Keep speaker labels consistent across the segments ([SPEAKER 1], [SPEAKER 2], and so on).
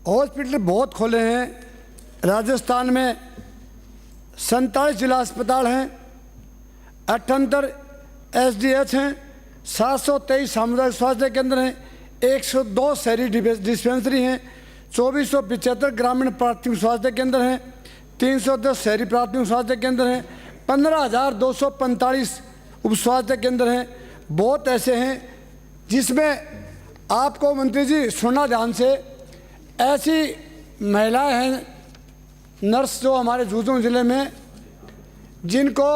[SPEAKER 1] Hospital बहुत खोले हैं। राजस्थान में 47 जिला अस्पताल हैं, 78 SDH हैं, 723 सामुदायिक स्वास्थ्य केंद्र हैं, 102 शहरी डिस्पेंसरी हैं, 2475 ग्रामीण प्राथमिक स्वास्थ्य केंद्र हैं, 310 शहरी प्राथमिक स्वास्थ्य केंद्र हैं, 15,245 उप स्वास्थ्य केंद्र हैं। बहुत ऐसे हैं जिसमें आपको मंत्री जी सुनना ध्यान से, ऐसी महिलाएं हैं नर्स जो हमारे झुंझुनू जिले में जिनको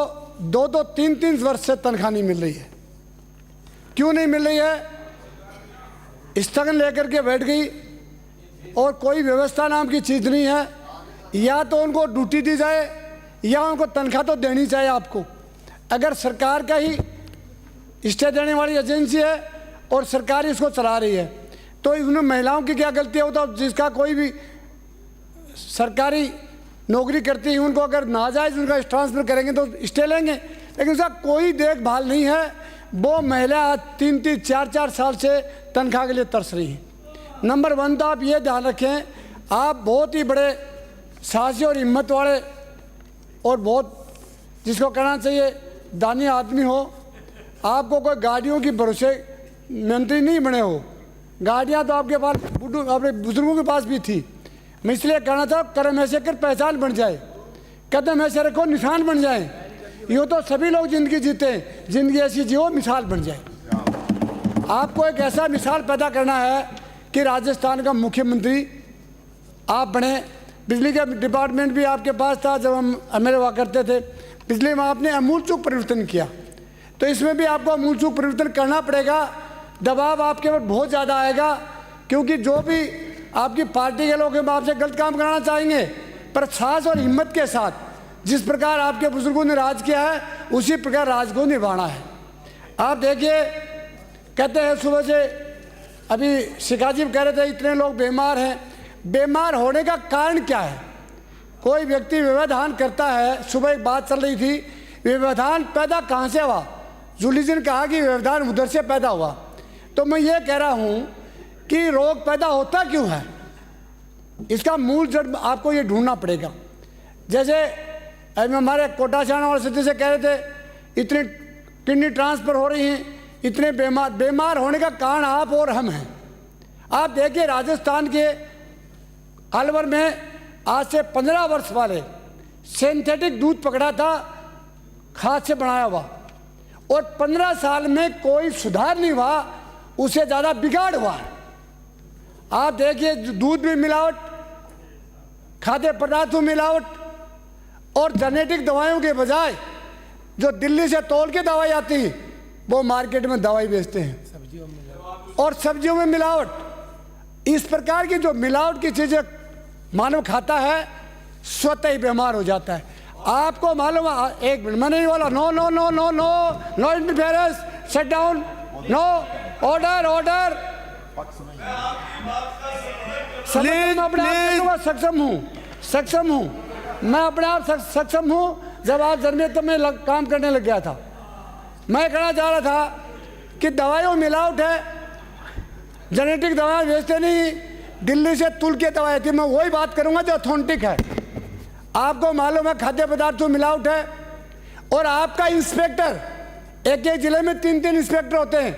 [SPEAKER 1] 2-2, 3-3 वर्ष से तनख्वाह नहीं मिल रही है। क्यों नहीं मिल रही है? स्थगन लेकर के बैठ गई और कोई व्यवस्था नाम की चीज़ नहीं है। या तो उनको ड्यूटी दी जाए या उनको तनख्वाह तो देनी चाहिए आपको। अगर सरकार का ही स्टे देने वाली एजेंसी है और सरकार इसको चला रही है तो इसमें महिलाओं की क्या गलती है? वो तो जिसका कोई भी सरकारी नौकरी करती है उनको अगर नाजायज़ उनका ट्रांसफ़र करेंगे तो स्टे लेंगे, लेकिन उसका कोई देखभाल नहीं है। वो महिला 3-3, 4-4 साल से तनख्वाह के लिए तरस रही हैं। नंबर 1 तो आप ये ध्यान रखें, आप बहुत ही बड़े साहसी और हिम्मत वाले और बहुत जिसको कहना चाहिए दानी आदमी हो। आपको कोई गाड़ियों की भरोसे मंत्री नहीं बने हो। गाड़ियाँ तो आपके पास अपने बुजुर्गों के पास भी थी। मैं इसलिए कहना था कर्म ऐसे कर पहचान बन जाए, कदम ऐसे रखो निशान बन जाए। यूँ तो सभी लोग ज़िंदगी जीते हैं, ज़िंदगी ऐसी जियो मिसाल बन जाए। आपको एक ऐसा मिसाल पैदा करना है कि राजस्थान का मुख्यमंत्री आप बने। बिजली का डिपार्टमेंट भी आपके पास था जब हम एमएलए हुआ करते थे। बिजली में आपने अमूलचूक परिवर्तन किया, तो इसमें भी आपको अमूलचूक परिवर्तन करना पड़ेगा। दबाव आपके ऊपर बहुत ज़्यादा आएगा क्योंकि जो भी आपकी पार्टी के लोग आपसे गलत काम कराना चाहेंगे, पर साहस और हिम्मत के साथ जिस प्रकार आपके बुजुर्गों ने राज किया है उसी प्रकार राज को निभाना है। आप देखिए, कहते हैं सुबह से अभी शिखा जी कह रहे थे इतने लोग बीमार हैं। बीमार होने का कारण क्या है? कोई व्यक्ति व्यवधान करता है। सुबह एक बात चल रही थी, व्यवधान पैदा कहाँ से हुआ? जूली जी ने कहा कि व्यवधान उधर से पैदा हुआ। तो मैं ये कह रहा हूँ कि रोग पैदा होता क्यों है, इसका मूल जड़ आपको ये ढूंढना पड़ेगा। जैसे अभी हमारे कोटाचाना वाले सिद्धि से कह रहे थे इतनी किडनी ट्रांसफ़र हो रही हैं, इतने बीमार होने का कारण आप और हम हैं। आप देखिए राजस्थान के अलवर में आज से 15 वर्ष वाले सिंथेटिक दूध पकड़ा था, खाद से बनाया हुआ, और 15 साल में कोई सुधार नहीं हुआ, उससे ज़्यादा बिगाड़ हुआ। आप देखिए दूध में मिलावट, खाद्य पदार्थों में मिलावट, और जेनेटिक दवाइयों के बजाय जो दिल्ली से तौल के दवाई आती है वो मार्केट में दवाई बेचते हैं, और सब्जियों में मिलावट। इस प्रकार की जो मिलावट की चीज़ें मानव खाता है स्वतः ही बीमार हो जाता है। आपको मालूम है, एक मिनट मैंने नहीं बोला, no no no no no no interference, shut down, no order order. सक्षम हूँ मैं अपने आप सक्षम हूँ। जब आप जर्मियत में काम करने लग गया था, मैं कहना चाह रहा था कि दवाइयों में मिलावट है, जेनेटिक दवाएं बेचते नहीं, दिल्ली से तुल के दवाई थी। मैं वही बात करूंगा जो ऑथेंटिक है। आपको मालूम है खाद्य पदार्थों में मिलावट है, और आपका इंस्पेक्टर, एक एक जिले में 3-3 इंस्पेक्टर होते हैं,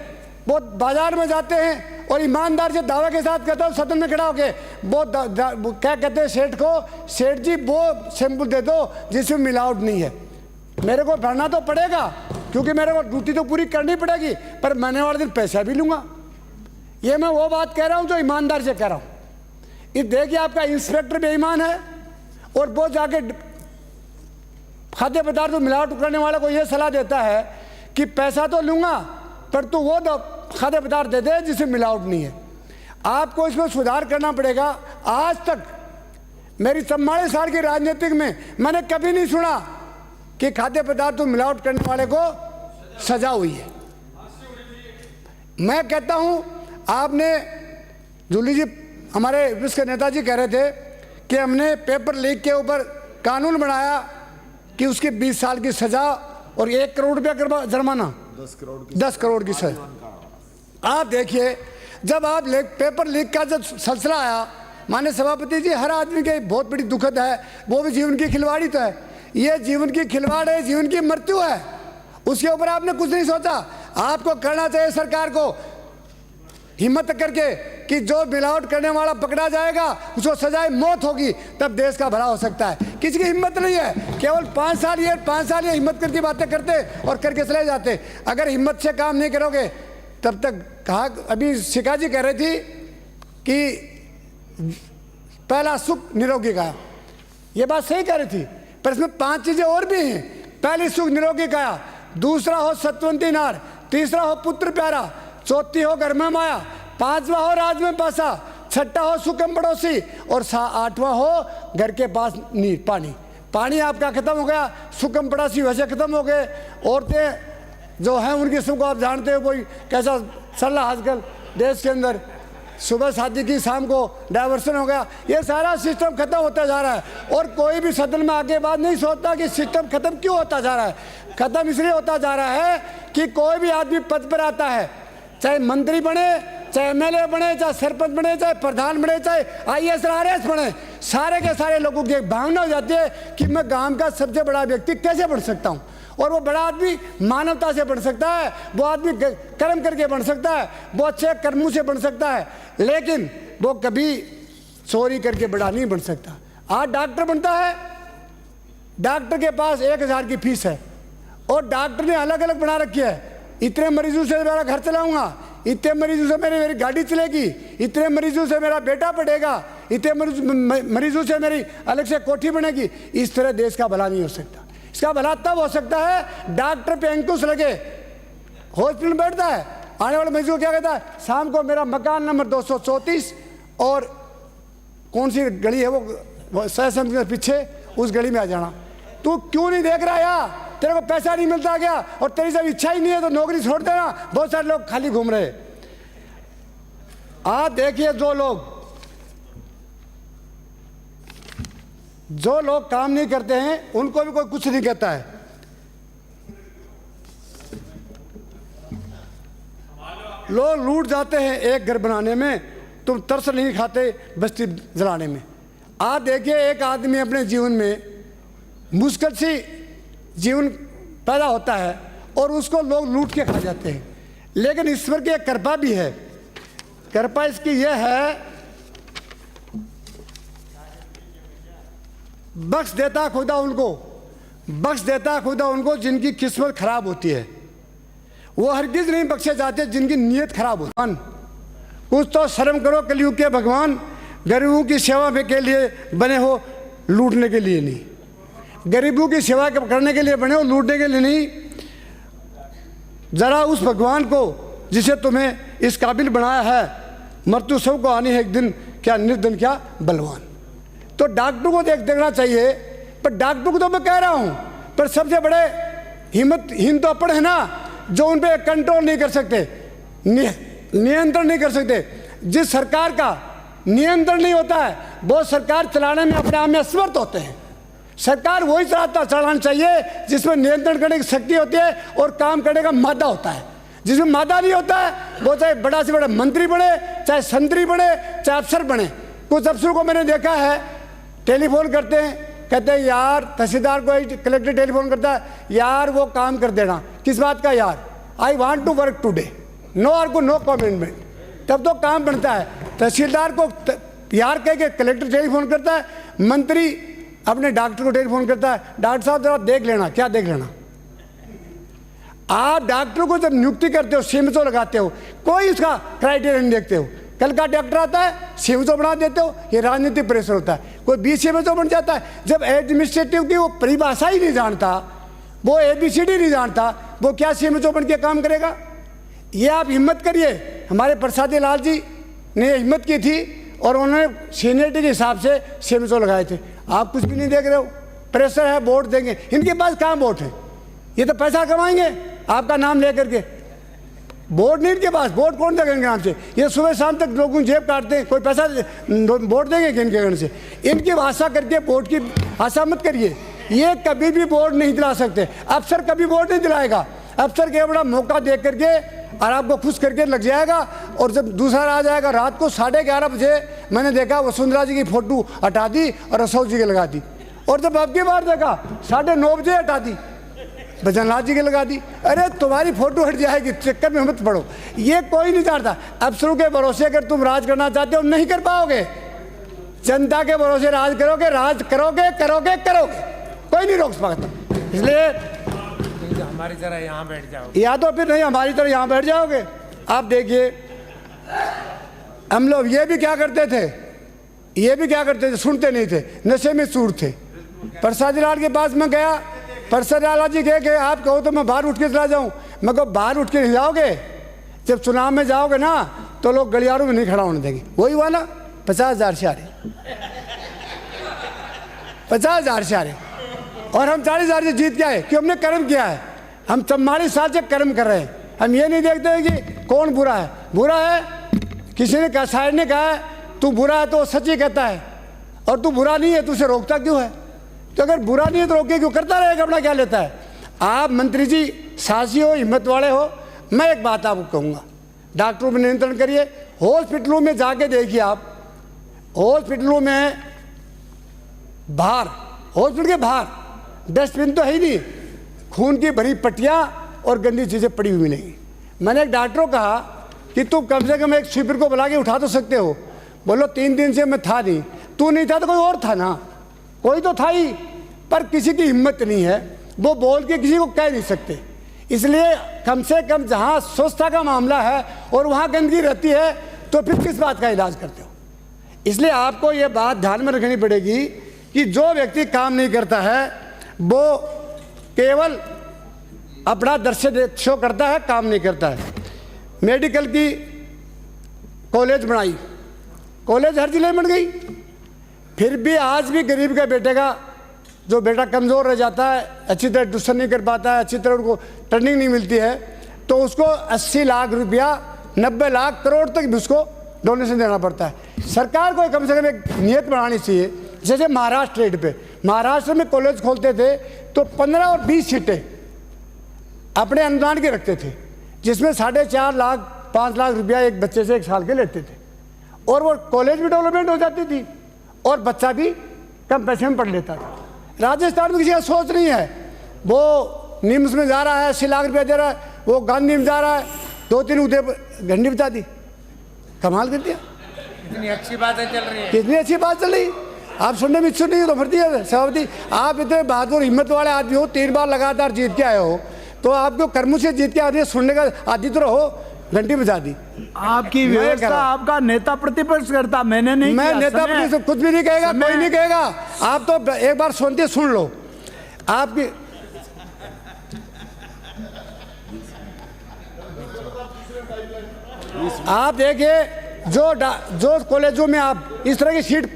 [SPEAKER 1] वो बाजार में जाते हैं और ईमानदार से दावे के साथ कहते हो सदन में खड़ा होके वो क्या कहते हैं सेठ को, सेठ जी वो सैंपल दे दो जिसमें मिलावट नहीं है। मेरे को भरना तो पड़ेगा क्योंकि मेरे को ड्यूटी तो पूरी करनी पड़ेगी, पर मैंने वाले दिन पैसा भी लूँगा। ये मैं वो बात कह रहा हूँ जो ईमानदार से कह रहा हूँ। ये देखिए आपका इंस्पेक्टर बेईमान है और वो जाके खाद्य पदार्थ में मिलावट करने वाले को ये सलाह देता है कि पैसा तो लूँगा पर तू वो खाद्य पदार्थ दे दे जिसमें मिलावट नहीं है। आपको इसमें सुधार करना पड़ेगा। आज तक मेरी 44 साल की राजनीतिक में मैंने कभी नहीं सुना कि खाद्य पदार्थ में मिलावट करने वाले को सजा हुई है। मैं कहता हूँ, आपने जूली जी हमारे विश्व के नेताजी कह रहे थे कि हमने पेपर लीक के ऊपर कानून बनाया कि उसकी 20 साल की सज़ा और 1 करोड़ रुपया जुर्माना, 10 करोड़ की सज़ा। आप देखिए जब आप पेपर लीक का जब सिलसिला आया, माननीय सभापति जी, हर आदमी के बहुत बड़ी दुखद है, वो भी जीवन की खिलवाड़ी तो है, ये जीवन की खिलवाड़ है, जीवन की मृत्यु है, उसके ऊपर आपने कुछ नहीं सोचा। आपको करना चाहिए सरकार को हिम्मत करके कि जो मिलावट करने वाला पकड़ा जाएगा उसको सजाए मौत होगी, तब देश का भला हो सकता है। किसी की हिम्मत नहीं है, केवल 5 साल ये हिम्मत करके बातें करते और करके चले जाते। अगर हिम्मत से काम नहीं करोगे तब तक कहा, अभी शिखा जी कह रही थी कि पहला सुख निरोगी काया, ये बात सही कह रही थी, पर इसमें 5 चीजें और भी हैं। पहली सुख निरोगी काया, दूसरा हो सत्वंती नार, तीसरा हो पुत्र प्यारा, चौथी हो घर में माया, 5वां हो राज में पासा, 6ठा हो सुखम पड़ोसी और 8वां हो घर के पास नीर पानी। पानी आपका खत्म हो गया, सुखम पड़ोसी वैसे खत्म हो गए। औरतें जो हैं उनकी सबको आप जानते हो कोई कैसा चल रहा आजकल देश के अंदर, सुबह शादी की शाम को डाइवर्सन हो गया, ये सारा सिस्टम खत्म होता जा रहा है। और कोई भी सदन में आके बात नहीं सोचता कि सिस्टम खत्म क्यों होता जा रहा है। खत्म इसलिए होता जा रहा है कि कोई भी आदमी पद पर आता है, चाहे मंत्री बने, चाहे एमएलए बने, चाहे सरपंच बने, चाहे प्रधान बने, चाहे आईएएस आरएएस बने, सारे के सारे लोगों की एक भावना हो जाती है कि मैं गांव का सबसे बड़ा व्यक्ति कैसे बन सकता हूं। और वो बड़ा आदमी मानवता से बन सकता है, वो आदमी कर्म करके बन सकता है, वो अच्छे कर्मों से बन सकता है, लेकिन वो कभी चोरी करके बड़ा नहीं बन सकता। आज डॉक्टर बनता है, डॉक्टर के पास 1000 की फीस है और डॉक्टर ने अलग अलग बना रखी है, इतने मरीजों से मेरा घर चलाऊंगा, इतने मरीजों से मेरी गाड़ी चलेगी, इतने मरीजों से मेरा बेटा पढ़ेगा, इतने मरीजों से मेरी अलग से कोठी बनेगी। इस तरह देश का भला नहीं हो सकता। इसका भला तब हो सकता है डॉक्टर पे अंकुश लगे, हॉस्पिटल में बैठता है, आने वाले मरीजों को क्या कहता है, शाम को मेरा मकान नंबर 234 और कौन सी गली है वो सहसम के पीछे, उस गली में आ जाना। तू क्यों नहीं देख रहा यार, तेरे को पैसा नहीं मिलता क्या, और तेरी जब इच्छा ही नहीं है तो नौकरी छोड़ देना। बहुत सारे लोग खाली घूम रहे। आप देखिए, जो लोग काम नहीं करते हैं उनको भी कोई कुछ नहीं कहता है। लोग लूट जाते हैं एक घर बनाने में, तुम तरस नहीं खाते बस्ती जलाने में। आप देखिए, एक आदमी अपने जीवन में मुश्किल सी जीवन पैदा होता है और उसको लोग लूट के खा जाते हैं, लेकिन ईश्वर की एक कृपा भी है। कृपा इसकी यह है, बख्श देता खुदा उनको जिनकी किस्मत खराब होती है। वो हरगिज नहीं बख्शे जाते जिनकी नीयत खराब होती है। कुछ तो शर्म करो कलयुग के भगवान, गरीबों की सेवा के लिए बने हो, लूटने के लिए नहीं। गरीबों की सेवा करने के लिए बने हो, लूटने के लिए नहीं। जरा उस भगवान को जिसे तुम्हें इस काबिल बनाया है, मृत्यु सबको आनी है एक दिन, क्या निर्धन क्या बलवान। तो डॉक्टर को देखना चाहिए, पर डॉक्टर को तो मैं कह रहा हूं, पर सबसे बड़े हिम्मतहीन तो अपन है ना, जो उन पे कंट्रोल नहीं कर सकते, नियंत्रण नहीं कर सकते। जिस सरकार का नियंत्रण नहीं होता है वो सरकार चलाने में अपने आप में असमर्थ होते हैं। सरकार वही चलाना चाहिए जिसमें नियंत्रण करने की शक्ति होती है और काम करने का मादा होता है। जिसमें मादा नहीं होता है वो चाहे बड़ा से बड़ा मंत्री बने, चाहे संतरी बने, चाहे अफसर बने। कुछ अफसरों को मैंने देखा है, टेलीफोन करते हैं, कहते हैं यार तहसीलदार को, कलेक्टर टेलीफोन करता है, यार वो काम कर देना। किस बात का यार, I want to work today, no आर को नो कमिटमेंट, तब तो काम बनता है। तहसीलदार को यार कह के कलेक्टर टेलीफोन करता है, मंत्री अपने डॉक्टर को टेलीफोन करता है, डॉक्टर साहब जरा देख लेना। क्या देख लेना? आप डॉक्टर को जब नियुक्ति करते हो, सीमित लगाते हो, कोई उसका क्राइटेरिया नहीं देखते हो। कल का डॉक्टर आता है, सीमित बना देते हो, ये राजनीतिक प्रेशर होता है। कोई 20 सीमित बन जाता है, जब एडमिनिस्ट्रेटिव की वो परिभाषा ही नहीं जानता, वो ABCD नहीं जानता, वो क्या सीमित बन के काम करेगा? ये आप हिम्मत करिए। हमारे प्रसादी लाल जी ने हिम्मत की थी और उन्होंने सीनियरिटी के हिसाब से सीमित लगाए थे। आप कुछ भी नहीं देख रहे हो, प्रेशर है, वोट देंगे। इनके पास कहाँ वोट है? ये तो पैसा कमाएंगे आपका नाम लेकर के। वोट नहीं इनके पास, वोट कौन देगा इनके नाम से? ये सुबह शाम तक लोगों की जेब काटते हैं, कोई पैसा वोट देंगे कि इनके गण से? इनकी आशा करके वोट की आशा मत करिए। ये कभी भी वोट नहीं दिला सकते, अफसर कभी वोट नहीं दिलाएगा। अफसर के बड़ा मौका देख करके और आपको खुश करके लग जाएगा। और जब दूसरा आ जाएगा रात को 11:30 बजे मैंने देखा वसुंधरा जी की फोटो हटा दी और अशोक जी की लगा दी, और जब अब की बार देखा 9:30 बजे हटा दी, भजनलाल जी की लगा दी। अरे तुम्हारी फोटो हट जाएगी, चक्कर में मत पड़ो। ये कोई नहीं चाहता। अफसरों के भरोसे अगर तुम राज करना चाहते हो नहीं कर पाओगे। जनता के भरोसे राज करोगे, राज करोगे करोगे करोगे, कोई नहीं रोक सकता। इसलिए
[SPEAKER 2] हमारी तरह यहाँ बैठ जाओ,
[SPEAKER 1] या तो फिर नहीं हमारी तरह यहाँ बैठ जाओगे। आप देखिए हम लोग ये भी क्या करते थे, सुनते नहीं थे, नशे में चूर थे। प्रसाद लाल के पास मैं गया, प्रसाद लाल जी कहे कि आप कहो तो मैं बाहर उठ के चला जाऊँ। मैं कहो बाहर उठ के नहीं जाओगे, जब चुनाव में जाओगे ना तो लोग गलियारों में नहीं खड़ा होने देंगे। वही हुआ ना, 50,000 से आ रहे, 50,000 से आ रहे, और हम 40,000 से जीत के आए। क्यों? हमने कर्म किया है। हम 44 साल से कर्म कर रहे हैं। हम ये नहीं देखते हैं कि कौन बुरा है। बुरा है किसी ने कहा, शायर ने कहा है तू बुरा है तो सच ही कहता है, और तू बुरा नहीं है तो उसे रोकता क्यों है? तो अगर बुरा नहीं है तो रोके क्यों? करता रहेगा, अपना क्या लेता है? आप मंत्री जी साहसी हो, हिम्मत वाले हो। मैं एक बात आपको कहूँगा, डॉक्टरों पर नियंत्रण करिए। हॉस्पिटलों में जाके देखिए आप, हॉस्पिटलों में बाहर, हॉस्पिटल के बाहर डस्टबिन तो है ही नहीं, खून की भरी पट्टियाँ और गंदी चीज़ें पड़ी हुई मिलेंगी। मैंने एक डॉक्टर को कहा कि तुम कम से कम एक स्वीपर को बुला के उठा तो सकते हो। बोलो 3 दिन से मैं था नहीं। तू नहीं था तो कोई और था ना, कोई तो था ही, पर किसी की हिम्मत नहीं है, वो बोल के किसी को कह नहीं सकते। इसलिए कम से कम जहाँ स्वच्छता का मामला है और वहाँ गंदगी रहती है तो फिर किस बात का इलाज करते हो? इसलिए आपको ये बात ध्यान में रखनी पड़ेगी कि जो व्यक्ति काम नहीं करता है वो केवल अपना दृश्य शो करता है, काम नहीं करता है। मेडिकल की कॉलेज बनाई, कॉलेज हर जिले में बन गई, फिर भी आज भी गरीब के बेटे का जो बेटा कमज़ोर रह जाता है, अच्छी तरह ट्यूशन नहीं कर पाता है, अच्छी तरह उनको ट्रेनिंग नहीं मिलती है, तो उसको 80 लाख रुपया, 90 लाख करोड़ तक भी उसको डोनेशन देना पड़ता है। सरकार को कम से कम एक नियत बनानी चाहिए। जैसे महाराष्ट्र रेट पे, महाराष्ट्र में कॉलेज खोलते थे तो 15 और 20 सीटें अपने अनुदान के रखते थे, जिसमें 4.5 लाख 5 लाख रुपया एक बच्चे से 1 साल के लेते थे, और वो कॉलेज भी डेवलपमेंट हो जाती थी और बच्चा भी कम पैसे में पढ़ लेता था। राजस्थान में किसी का सोच नहीं है, वो निम्स में जा रहा है 80 लाख रुपया दे रहा है, वो गांधी में जा रहा है 2-3 उदय घंटी बता दी, कमाल कर दिया।
[SPEAKER 2] कितनी अच्छी बातें चल रही है,
[SPEAKER 1] कितनी अच्छी बात चल रही। आप सुनने में इच्छुक नहीं हो तो भरती है सभापति। आप इतने बहादुर हिम्मत वाले आदमी हो, 3 बार लगातार जीत के आए हो, तो आपको कर्मों से जीत के आदमी सुनने का आदि तो रहो। घंटी बजा दी।
[SPEAKER 3] आपकी व्यवस्था आपका नेता प्रतिपक्ष करता, मैंने नहीं
[SPEAKER 1] मैं
[SPEAKER 3] किया।
[SPEAKER 1] नेता प्रतिपक्ष कुछ भी नहीं कहेगा, कोई नहीं कहेगा। आप तो एक बार सुनते सुन लो। आपकी आप देखिए जो कॉलेजों में आप इस तरह की सीट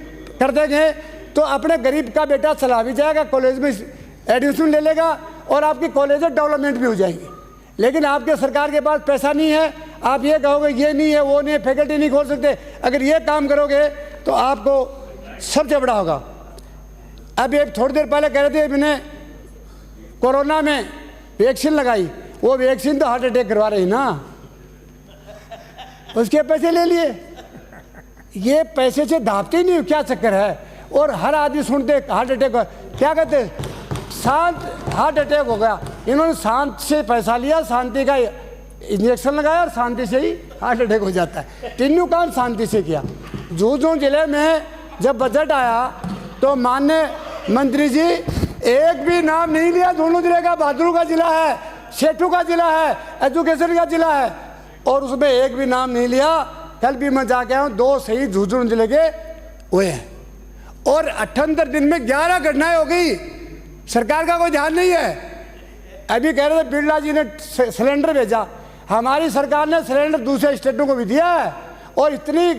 [SPEAKER 1] कर देंगे तो अपने गरीब का बेटा चला भी जाएगा, कॉलेज में एडमिशन ले लेगा और आपकी कॉलेज डेवलपमेंट भी हो जाएगी। लेकिन आपके सरकार के पास पैसा नहीं है, आप ये कहोगे ये नहीं है वो नहीं है, फैकल्टी नहीं खोल सकते। अगर ये काम करोगे तो आपको सबसे बड़ा होगा। अब एक थोड़ी देर पहले कह रहे थे मैंने कोरोना में वैक्सीन लगाई, वो वैक्सीन तो हार्ट अटैक करवा रही ना, उसके पैसे ले लिए। ये पैसे से दाबते नहीं, क्या चक्कर है? और हर आदमी सुनते हार्ट अटैक, क्या कहते शांत हार्ट अटैक हो गया। इन्होंने शांत से पैसा लिया, शांति का इंजेक्शन लगाया और शांति से ही हार्ट अटैक हो जाता है। तीनों काम शांति से किया। झुंझुनू जिले में जब बजट आया तो माननीय मंत्री जी एक भी नाम नहीं लिया। झुंझुनू जिले का बहादुर का जिला है, सेठू का जिला है, एजुकेशन का जिला है, और उसमें एक भी नाम नहीं लिया। कल भी मैं जाके आया हूँ, 2 शहीद झुंझुनू जिले के हुए हैं और 78 दिन में 11 घटनाएं हो गई। सरकार का कोई ध्यान नहीं है। अभी कह रहे थे बिरला जी ने सिलेंडर भेजा, हमारी सरकार ने सिलेंडर दूसरे स्टेटों को भी दिया है, और इतनी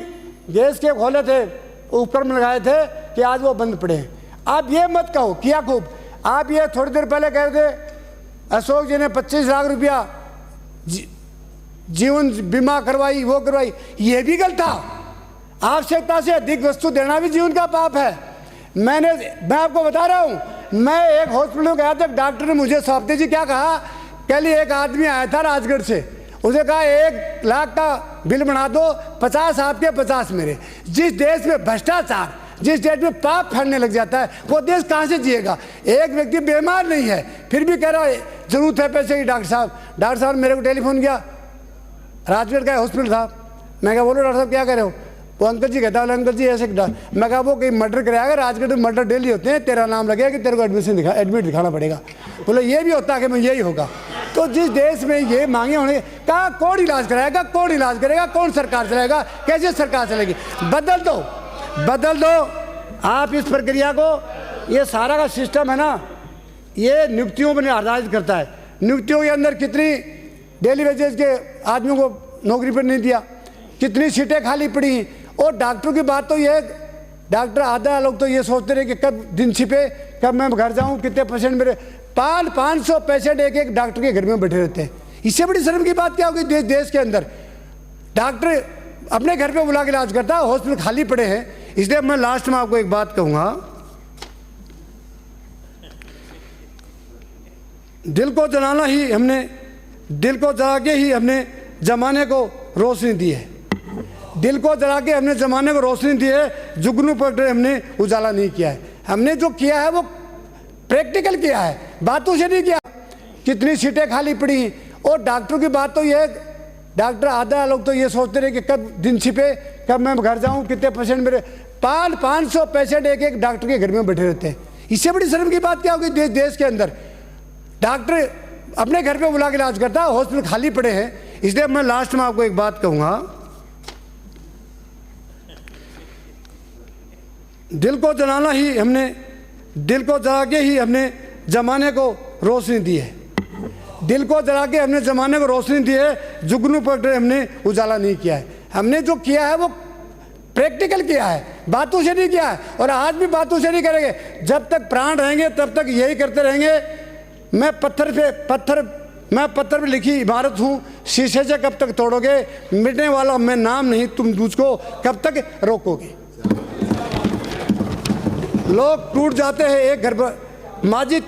[SPEAKER 1] गैस के खोले थे, उपकरण लगाए थे कि आज वो बंद पड़े हैं। आप ये मत कहो किया खूब। आप ये थोड़ी देर पहले कह रहे थे अशोक जी ने 25 लाख रुपया जीवन बीमा करवाई, वो करवाई, ये भी गलत था। आवश्यकता से अधिक वस्तु देना भी जीवन का पाप है। मैं आपको बता रहा हूँ, मैं एक हॉस्पिटल में गया था, डॉक्टर ने मुझे सौंपते जी क्या कहा कल ही एक आदमी आया था राजगढ़ से, उसे कहा 1 लाख का बिल बना दो, 50 आपके 50 मेरे। जिस देश में भ्रष्टाचार, जिस देश में पाप फैलने लग जाता है, वो देश कहाँ से जिएगा। एक व्यक्ति बीमार नहीं है फिर भी कह रहा है जरूरत है पैसे की। डॉक्टर साहब मेरे को टेलीफोन किया, राजगढ़ का हॉस्पिटल था। मैं कहा बोलो डॉक्टर साहब क्या कह रहे हो। वो अंकल जी कहता है अंकल जी ऐसे। मैं कहा वो कहीं मर्डर कराएगा, राजगढ़ में मर्डर डेली होते हैं, तेरा नाम लगेगा कि तेरे को एडमिट दिखाना पड़ेगा। बोले ये भी होता है कि मैं यही होगा। तो जिस देश में ये मांगे होने, कहा कौन इलाज कराएगा, कौन इलाज करेगा, कौन सरकार चलाएगा, कैसे सरकार चलेगी। बदल दो आप इस प्रक्रिया को। ये सारा का सिस्टम है ना, ये नियुक्तियों पर आधारित करता है। नियुक्तियों के अंदर कितनी डेली वेजेस के आदमियों को नौकरी पर नहीं दिया, कितनी सीटें खाली पड़ी। और डॉक्टरों की बात तो ये, डॉक्टर आधा लोग तो ये सोचते रहे कि कब दिन छिपे, कब मैं घर जाऊं, कितने पेशेंट मेरे। 500 पेशेंट एक डॉक्टर के घर में बैठे रहते हैं। इससे बड़ी शर्म की बात क्या होगी देश के अंदर। डॉक्टर अपने घर पे बुला के इलाज करता है, हॉस्पिटल खाली पड़े हैं। इसलिए मैं लास्ट में आपको एक बात कहूंगा, दिल को जला के ही हमने जमाने को रोशनी दी है। दिल को जला के हमने जमाने को रोशनी दी है, जुगनू पर हमने उजाला नहीं किया है। हमने जो किया है वो प्रैक्टिकल किया है, बातों से नहीं किया। कितनी सीटें खाली पड़ी। और डॉक्टरों की बात तो ये, डॉक्टर आधा लोग तो ये सोचते रहे कि कब दिन छिपे, कब मैं घर जाऊं, कितने पेशेंट मेरे। 500 पेशेंट एक डॉक्टर के घर में बैठे रहते हैं। इससे बड़ी शर्म की बात क्या होगी देश के अंदर। डॉक्टर अपने घर पे बुला के इलाज करता है, हॉस्पिटल खाली पड़े हैं। इसलिए मैं लास्ट में आपको एक बात कहूंगा, दिल को जला के ही हमने जमाने को रोशनी दी है। दिल को जला के हमने जमाने को रोशनी दी है, जुगनू पर हमने उजाला नहीं किया है। हमने जो किया है वो प्रैक्टिकल किया है, बातों से नहीं किया है। और आज भी बातों से नहीं करेंगे। जब तक प्राण रहेंगे तब तक यही करते रहेंगे। मैं पत्थर पे लिखी इमारत हूँ, शीशे से कब तक तोड़ोगे, मिटने वाला मैं नाम नहीं, तुम मुझको कब तक रोकोगे। लोग टूट जाते हैं एक घर पर। माजी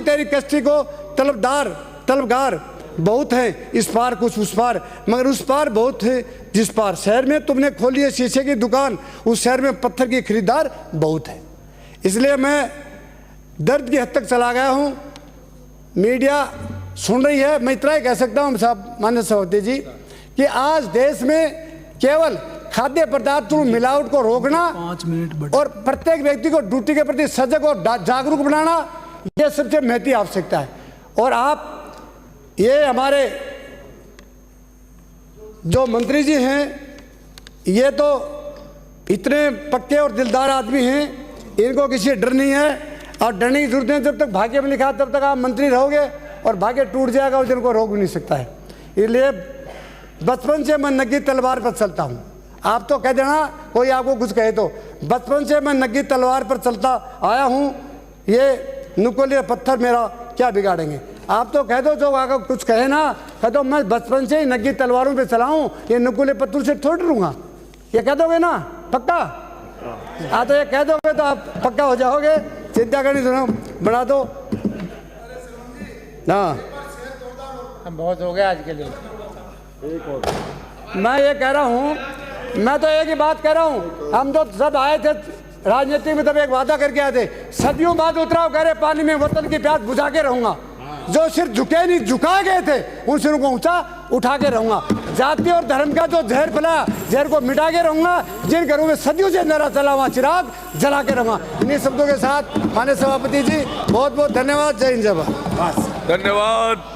[SPEAKER 1] तेरी कश्ती को तलबगार बहुत हैं, इस पार कुछ उस पार, मगर उस पार बहुत है जिस पार। शहर में तुमने खोली है शीशे की दुकान, उस शहर में पत्थर की खरीदार बहुत है। इसलिए मैं दर्द की हद तक चला गया हूँ। मीडिया सुन रही है। मैं इतना ही कह सकता हूँ साहब, माननीय सभापति जी, कि आज देश में केवल खाद्य पदार्थों मिलावट को रोकना
[SPEAKER 3] 5 मिनट
[SPEAKER 1] और प्रत्येक व्यक्ति को ड्यूटी के प्रति सजग और जागरूक बनाना, यह सबसे महती आवश्यकता है। और आप ये हमारे जो मंत्री जी हैं, ये तो इतने पक्के और दिलदार आदमी हैं, इनको किसी डर नहीं है। और डरने की जरूरत नहीं। जब तक भाग्य में लिखा तब तक आप मंत्री रहोगे, और भाग्य टूट जाएगा और जिनको रोक भी नहीं सकता है। इसलिए बचपन से मैं नंगी तलवार पर चलता हूँ। आप तो कह देना कोई आपको कुछ कहे तो, बचपन से मैं नंगी तलवार पर चलता आया हूँ। ये नुकीले पत्थर मेरा क्या बिगाड़ेंगे। आप तो कह दो, जो आगे कुछ कहे ना, कह दो मैं बचपन से ही नंगी तलवारों पे चला हूँ, ये नुकीले पत्थर से थोड़ लूँगा। ये कह दोगे ना पक्का? हाँ, तो ये कह दोगे तो आप पक्का हो जाओगे। चिंता करनी सुनो, बढ़ा दो। हाँ,
[SPEAKER 2] हम बहुत हो गए आज के लिए।
[SPEAKER 1] मैं ये कह रहा हूँ, मैं तो एक ही बात कह रहा हूँ, हम तो सब आए थे राजनीति में, तब एक वादा करके आए थे, सदियों बाद उतराव कह रहे पानी में वतन की प्यास बुझा के रहूंगा। जो सिर्फ झुके नहीं, झुका गए थे, उन सिरों को ऊंचा उठा के रहूंगा। जाति और धर्म का जो जहर फैला, जहर को मिटा के रहूंगा। जिन घरों में सदियों से अंधेरा चला, वहां चिराग जला के रहूंगा। इन्हीं शब्दों के साथ माननीय सभापति जी बहुत बहुत धन्यवाद। जय हिंद, जय भारत।
[SPEAKER 4] धन्यवाद।